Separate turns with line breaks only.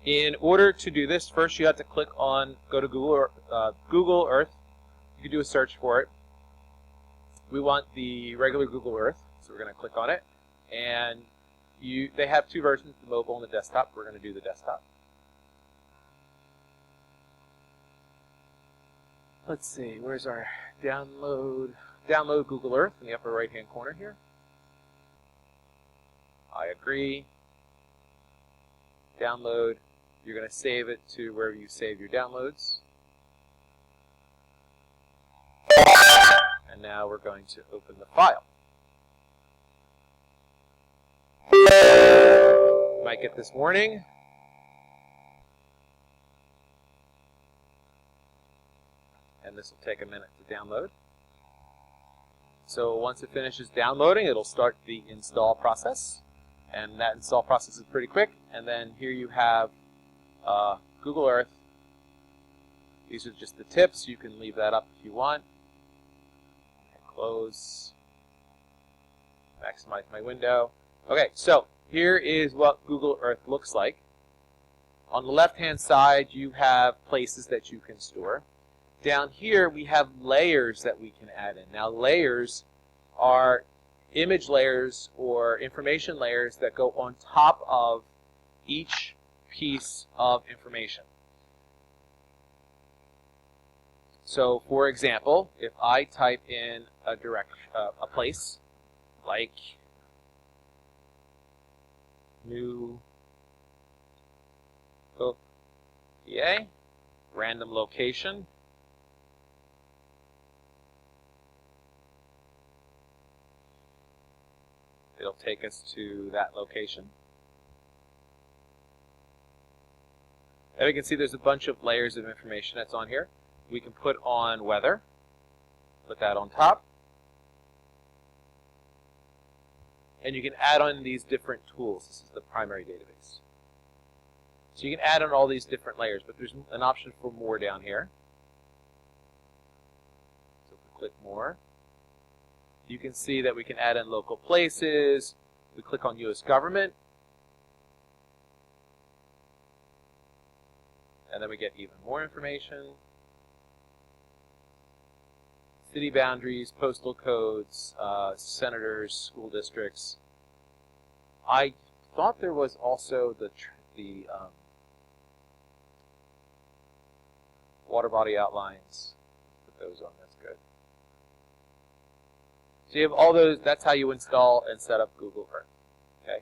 In order to do this, first you have to go to Google Earth. You can do a search for it. We want the regular Google Earth, so we're going to click on it. And they have two versions, the mobile and the desktop. We're going to do the desktop. Let's see, where's our download? Download Google Earth in the upper right-hand corner here. I agree. Download. You're going to save it to wherever you save your downloads. And now we're going to open the file. You might get this warning. And this will take a minute to download. So once it finishes downloading, it'll start the install process. And that install process is pretty quick. And then here you have Google Earth. These are just the tips. You can leave that up if you want. Close. Maximize my window. Okay, so here is what Google Earth looks like. On the left-hand side, you have places that you can store. Down here, we have layers that we can add in. Now, layers are image layers or information layers that go on top of each piece of information. So, for example, if I type in a place like New PA, random location, it'll take us to that location. And we can see there's a bunch of layers of information that's on here. We can put on weather, put that on top. And you can add on these different tools. This is the primary database. So you can add on all these different layers, but there's an option for more down here. So if we click more, you can see that we can add in local places. We click on U.S. government. And then we get even more information. City boundaries, postal codes, senators, school districts. I thought there was also the water body outlines. Put those on, that's good. So you have all those, that's how you install and set up Google Earth. Okay.